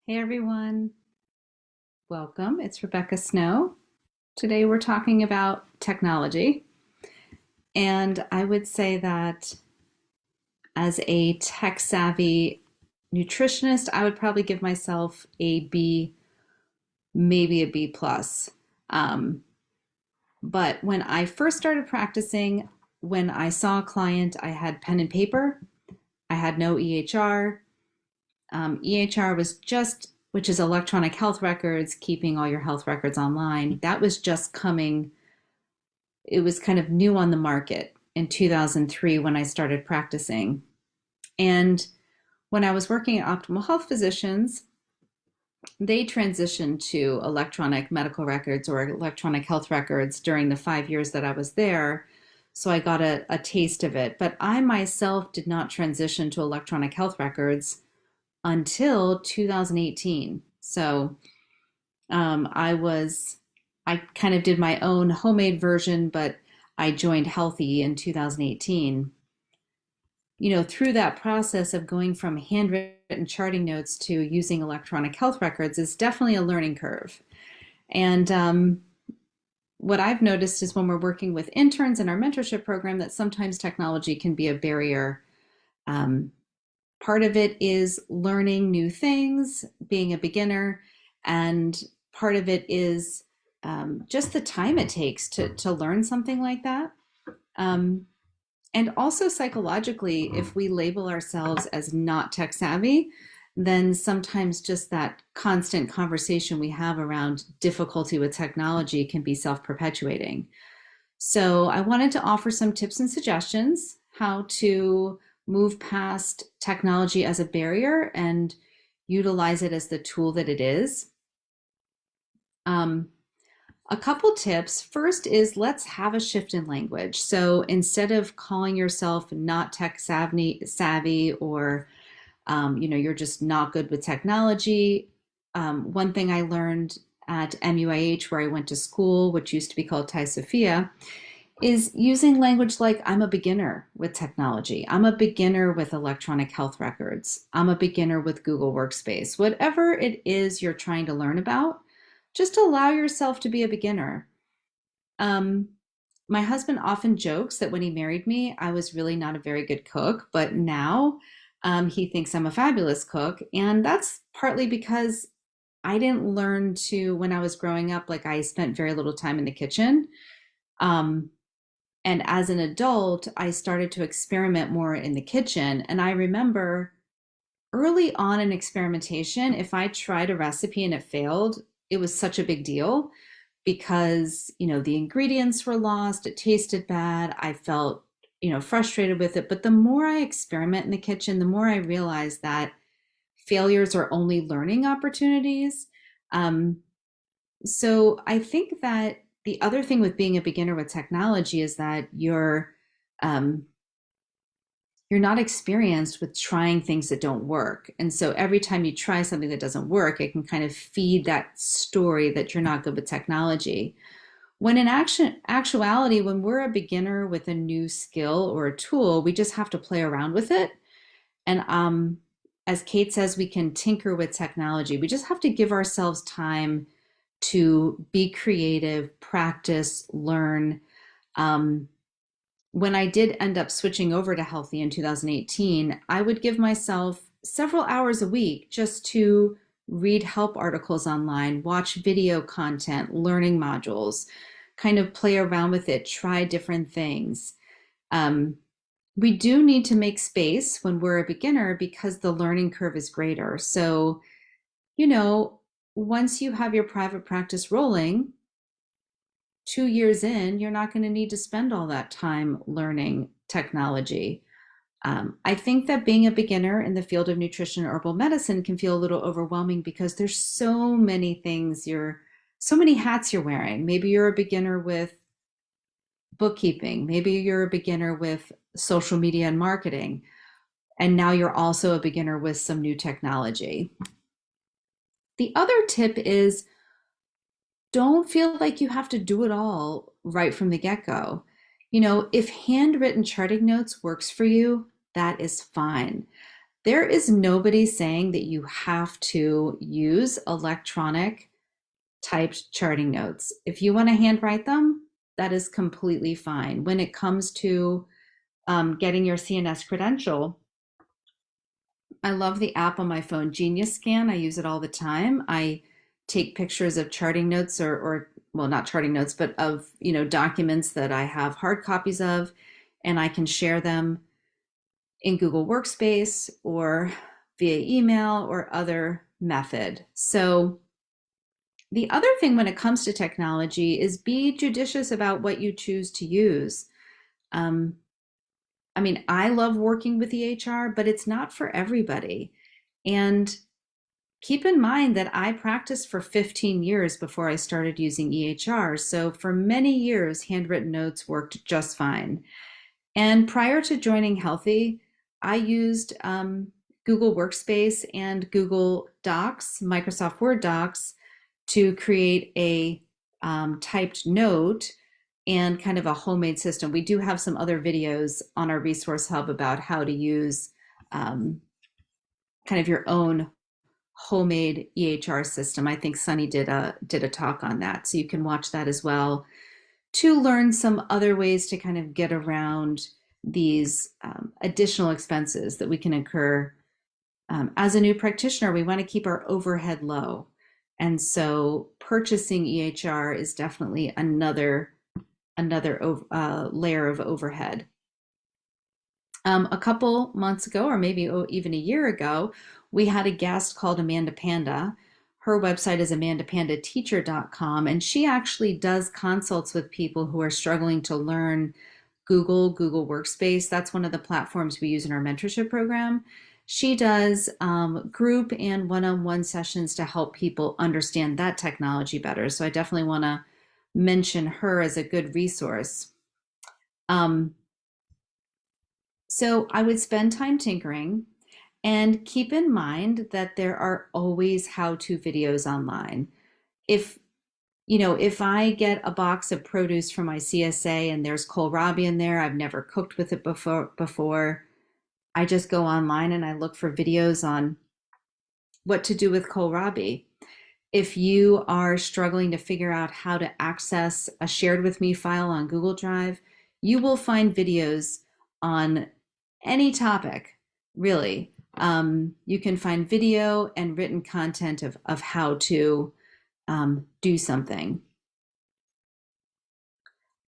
Hey everyone, welcome. It's Rebecca Snow. Today we're talking about technology. And I would say that as a tech savvy nutritionist, I would probably give myself a B, maybe a B plus. Um, but when I first started practicing, when I saw a client, I had pen and paper. I had no EHR. EHR was just, which is electronic health records, keeping all your health records online. That was just coming, it was kind of new on the market in 2003 when I started practicing. And when I was working at Optimal Health Physicians, they transitioned to electronic medical records or electronic health records during the 5 years that I was there. So I got a taste of it. But I myself did not transition to electronic health records until 2018. So I kind of did my own homemade version, but I joined Healthy in 2018. Through that process of going from handwritten charting notes to using electronic health records is definitely a learning curve. And what I've noticed is when we're working with interns in our mentorship program, that sometimes technology can be a barrier. Part of it is learning new things, being a beginner, and part of it is just the time it takes to learn something like that. Um, and also psychologically, if we label ourselves as not tech savvy, then sometimes just that constant conversation we have around difficulty with technology can be self-perpetuating. So I wanted to offer some tips and suggestions how to move past technology as a barrier and utilize it as the tool that it is. A couple tips. First is let's have a shift in language. So instead of calling yourself not tech savvy or you're just not good with technology. One thing I learned at MUIH, where I went to school, which used to be called Thai Sophia, is using language like I'm a beginner with technology. I'm a beginner with electronic health records. I'm a beginner with Google Workspace. Whatever it is you're trying to learn about, just allow yourself to be a beginner. My husband often jokes that when he married me, I was really not a very good cook, but now he thinks I'm a fabulous cook. And that's partly because I didn't learn to, when I was growing up, like I spent very little time in the kitchen. And as an adult, I started to experiment more in the kitchen. And I remember early on in experimentation, if I tried a recipe and it failed, it was such a big deal because, the ingredients were lost, it tasted bad, I felt, frustrated with it. But the more I experiment in the kitchen, the more I realize that failures are only learning opportunities. So I think that the other thing with being a beginner with technology is that you're not experienced with trying things that don't work. And so every time you try something that doesn't work, it can kind of feed that story that you're not good with technology. When in actuality, when we're a beginner with a new skill or a tool, we just have to play around with it. And as Kate says, we can tinker with technology. We just have to give ourselves time to be creative, practice, learn. When I did end up switching over to Healthy in 2018, I would give myself several hours a week just to read help articles online, watch video content, learning modules, kind of play around with it, try different things. We do need to make space when we're a beginner because the learning curve is greater. So, once you have your private practice rolling, 2 years in, you're not going to need to spend all that time learning technology. I think that being a beginner in the field of nutrition and herbal medicine can feel a little overwhelming because there's so many things so many hats you're wearing. Maybe you're a beginner with bookkeeping. Maybe you're a beginner with social media and marketing. And now you're also a beginner with some new technology. The other tip is don't feel like you have to do it all right from the get-go. If handwritten charting notes works for you, that is fine. There is nobody saying that you have to use electronic typed charting notes. If you want to handwrite them, that is completely fine. When it comes to getting your CNS credential, I love the app on my phone, Genius Scan. I use it all the time. I take pictures of charting notes or well, not charting notes, but of, documents that I have hard copies of, and I can share them in Google Workspace or via email or other method. So the other thing when it comes to technology is be judicious about what you choose to use. Um, I mean, I love working with EHR, but it's not for everybody. And keep in mind that I practiced for 15 years before I started using EHR. So for many years, handwritten notes worked just fine. And prior to joining Healthy, I used Google Workspace and Google Docs, Microsoft Word Docs, to create a typed note and kind of a homemade system. We do have some other videos on our resource hub about how to use kind of your own homemade EHR system. I think Sunny did a talk on that, so you can watch that as well to learn some other ways to kind of get around these additional expenses that we can incur. As a new practitioner, we want to keep our overhead low. And so purchasing EHR is definitely another layer of overhead. A couple months ago, or maybe even a year ago, we had a guest called Amanda Panda. Her website is amandapandateacher.com, and she actually does consults with people who are struggling to learn Google Workspace. That's one of the platforms we use in our mentorship program. She does group and one-on-one sessions to help people understand that technology better. So I definitely want to mention her as a good resource. So I would spend time tinkering and keep in mind that there are always how-to videos online. If I get a box of produce from my CSA and there's kohlrabi in there, I've never cooked with it before, I just go online and I look for videos on what to do with kohlrabi. If you are struggling to figure out how to access a shared with me file on Google Drive, you will find videos on any topic, really. You can find video and written content of how to do something.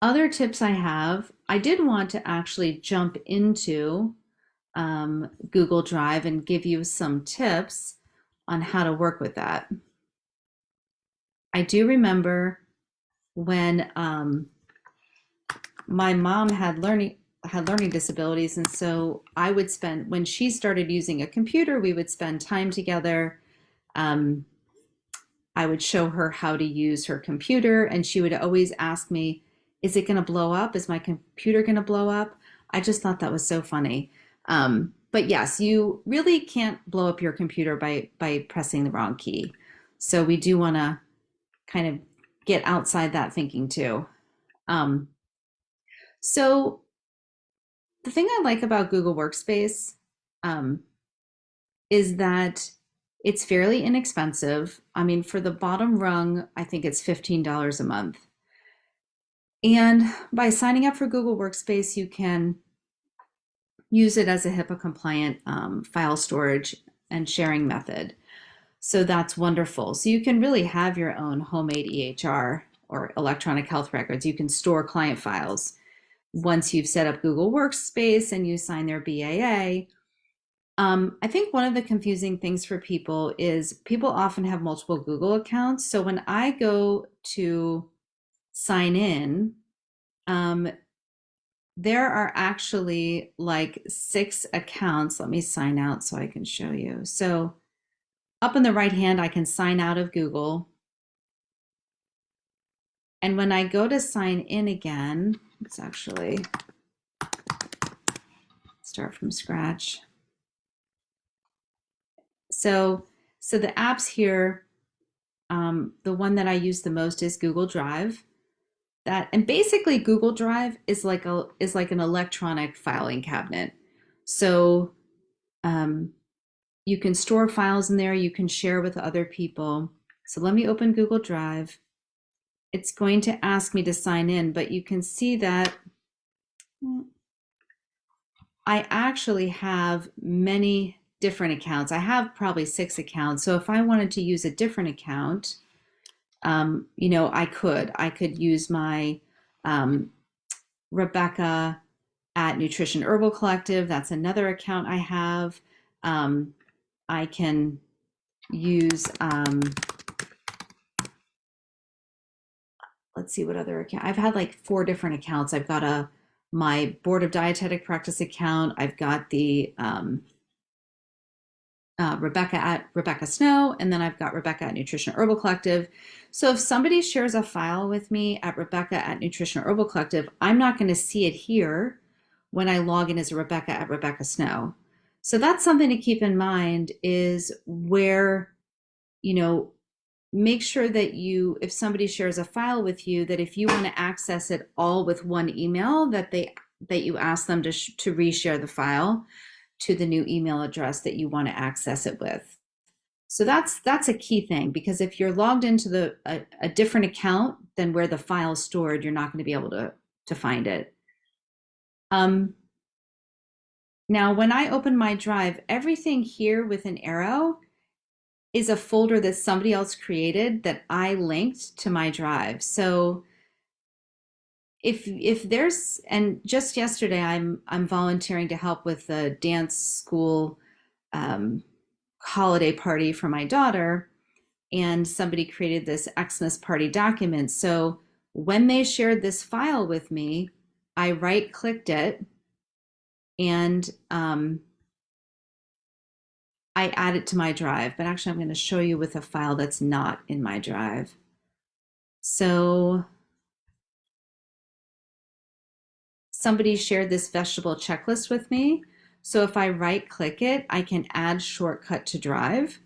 Other tips I have, I did want to actually jump into Google Drive and give you some tips on how to work with that. I do remember when my mom had learning disabilities, and so I would spend, when she started using a computer, we would spend time together. I would show her how to use her computer, and she would always ask me, is it going to blow up? Is my computer going to blow up? I just thought that was so funny. But yes, you really can't blow up your computer by pressing the wrong key. So we do want to kind of get outside that thinking too. So the thing I like about Google Workspace is that it's fairly inexpensive. I mean, for the bottom rung, I think it's $15 a month. And by signing up for Google Workspace, you can use it as a HIPAA compliant file storage and sharing method. So that's wonderful. So you can really have your own homemade EHR or electronic health records. You can store client files. Once you've set up Google Workspace and you sign their BAA, I think one of the confusing things for people is people often have multiple Google accounts. So when I go to sign in, there are actually like 6 accounts. Let me sign out so I can show you. So up in the right hand, I can sign out of Google. And when I go to sign in again, let's actually start from scratch. So the apps here, the one that I use the most is Google Drive. And basically Google Drive is like an electronic filing cabinet. So You can store files in there, you can share with other people. So let me open Google Drive. It's going to ask me to sign in, but you can see that I actually have many different accounts. I have probably 6 accounts. So if I wanted to use a different account, I could use my um, Rebecca at Nutrition Herbal Collective. That's another account I have. I can use, let's see what other account. I've had like 4 different accounts. I've got my Board of Dietetic Practice account. I've got the Rebecca at Rebecca Snow, and then I've got Rebecca at Nutrition Herbal Collective. So if somebody shares a file with me at Rebecca at Nutrition Herbal Collective, I'm not going to see it here when I log in as Rebecca at Rebecca Snow. So that's something to keep in mind is where, make sure that if somebody shares a file with you, that if you want to access it all with one email, that you ask them to reshare the file to the new email address that you want to access it with. So that's a key thing, because if you're logged into a different account than where the file is stored, you're not going to be able to find it. Now, when I open my drive, everything here with an arrow is a folder that somebody else created that I linked to my drive. So if there's, and just yesterday I'm volunteering to help with the dance school holiday party for my daughter, and somebody created this Xmas party document. So when they shared this file with me, I right-clicked it and I add it to my drive. But actually, I'm going to show you with a file that's not in my drive. So somebody shared this vegetable checklist with me. So if I right-click it, I can add shortcut to drive.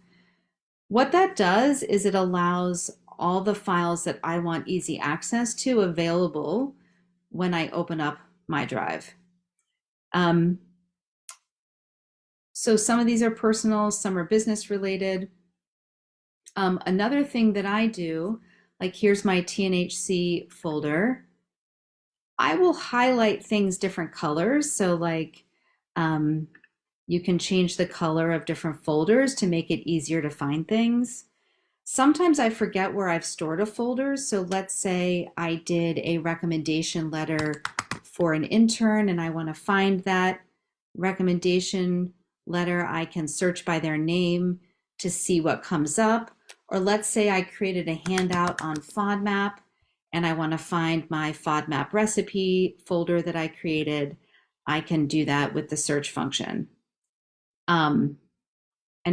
What that does is it allows all the files that I want easy access to available when I open up my drive. So some of these are personal, some are business related. Another thing that I do, like here's my TNHC folder. I will highlight things different colors. So like you can change the color of different folders to make it easier to find things. Sometimes I forget where I've stored a folder. So let's say I did a recommendation letter for an intern and I want to find that recommendation letter. I can search by their name to see what comes up. Or let's say I created a handout on FODMAP and I want to find my FODMAP recipe folder that I created. I can do that with the search function and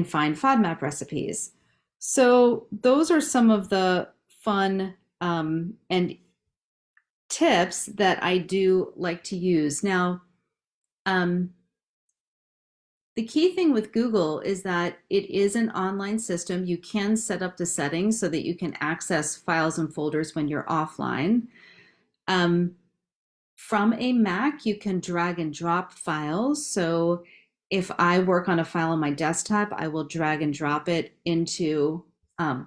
find FODMAP recipes. So those are some of the fun and tips that I do like to use. Now, the key thing with Google is that it is an online system. You can set up the settings so that you can access files and folders when you're offline. From a Mac, you can drag and drop files. So if I work on a file on my desktop, I will drag and drop it into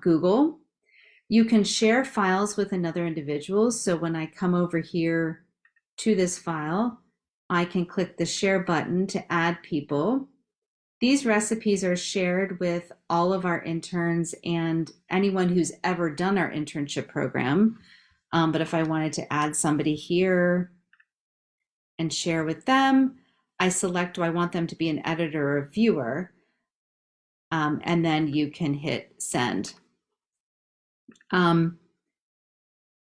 Google. You can share files with another individual. So when I come over here to this file, I can click the share button to add people. These recipes are shared with all of our interns and anyone who's ever done our internship program. But if I wanted to add somebody here and share with them, I select, do I want them to be an editor or a viewer? And then you can hit send. And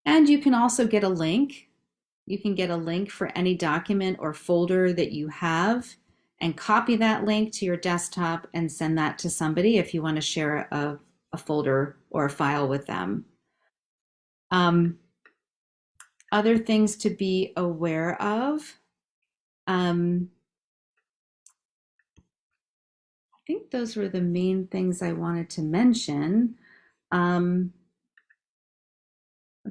you can also get a link. You can get a link for any document or folder that you have and copy that link to your desktop and send that to somebody if you want to share a folder or a file with them. Other things to be aware of. I think those were the main things I wanted to mention. I'm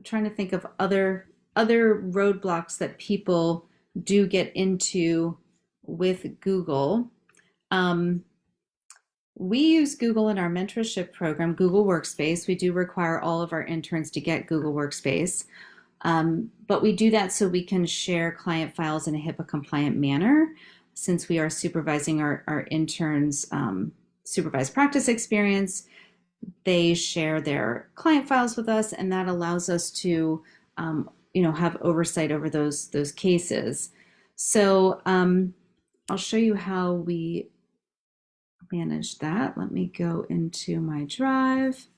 trying to think of other roadblocks that people do get into with Google. We use Google in our mentorship program, Google Workspace. We do require all of our interns to get Google Workspace. But we do that so we can share client files in a HIPAA compliant manner, since we are supervising our interns' supervised practice experience. They share their client files with us, and that allows us to have oversight over those cases. So I'll show you how we manage that. Let me go into my drive.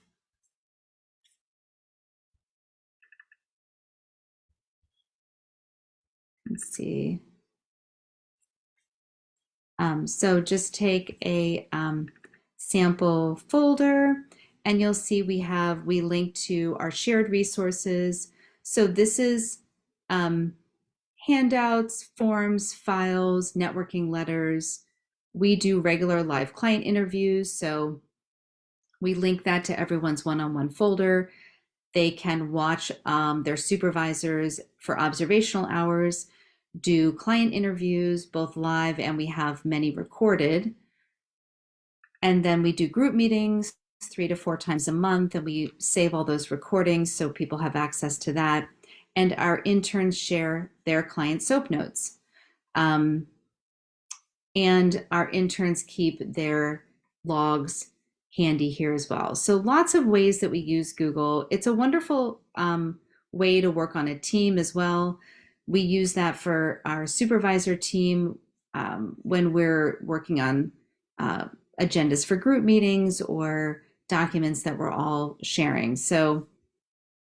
Let's see. So just take a sample folder, and you'll see we link to our shared resources. So this is handouts, forms, files, networking letters. We do regular live client interviews, so we link that to everyone's one-on-one folder. They can watch their supervisors for observational hours, do client interviews, both live, and we have many recorded. And then we do group meetings 3 to 4 times a month, and we save all those recordings so people have access to that. And our interns share their client SOAP notes. And our interns keep their logs handy here as well. So lots of ways that we use Google. It's a wonderful way to work on a team as well. We use that for our supervisor team when we're working on agendas for group meetings or documents that we're all sharing. So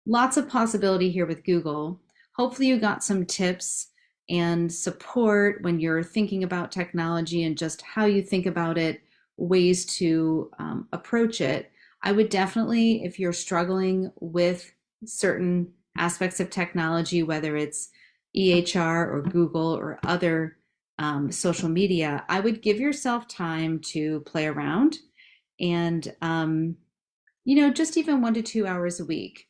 lots of possibility here with Google. Hopefully you got some tips and support when you're thinking about technology and just how you think about it, ways to approach it. I would definitely, if you're struggling with certain aspects of technology, whether it's EHR or Google or other social media, I would give yourself time to play around and, just even 1 to 2 hours a week.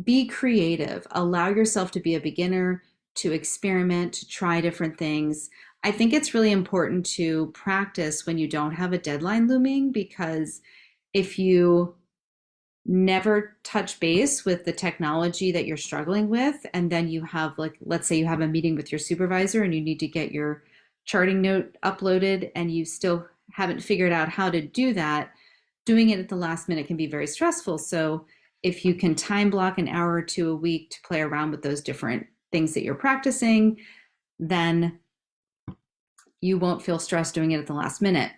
Be creative, allow yourself to be a beginner, to experiment, to try different things. I think it's really important to practice when you don't have a deadline looming, because if you never touch base with the technology that you're struggling with, and then you have, like, let's say you have a meeting with your supervisor and you need to get your charting note uploaded and you still haven't figured out how to do that, doing it at the last minute can be very stressful. So if you can time block an hour or two a week to play around with those different things that you're practicing, then you won't feel stressed doing it at the last minute.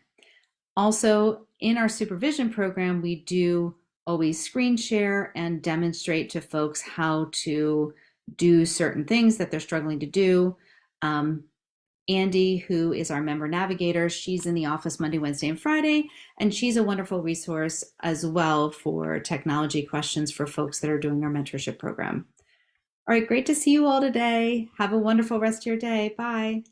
Also, in our supervision program, we do always screen share and demonstrate to folks how to do certain things that they're struggling to do. Andy, who is our member navigator, she's in the office Monday, Wednesday, and Friday, and she's a wonderful resource as well for technology questions for folks that are doing our mentorship program. All right, great to see you all today. Have a wonderful rest of your day. Bye.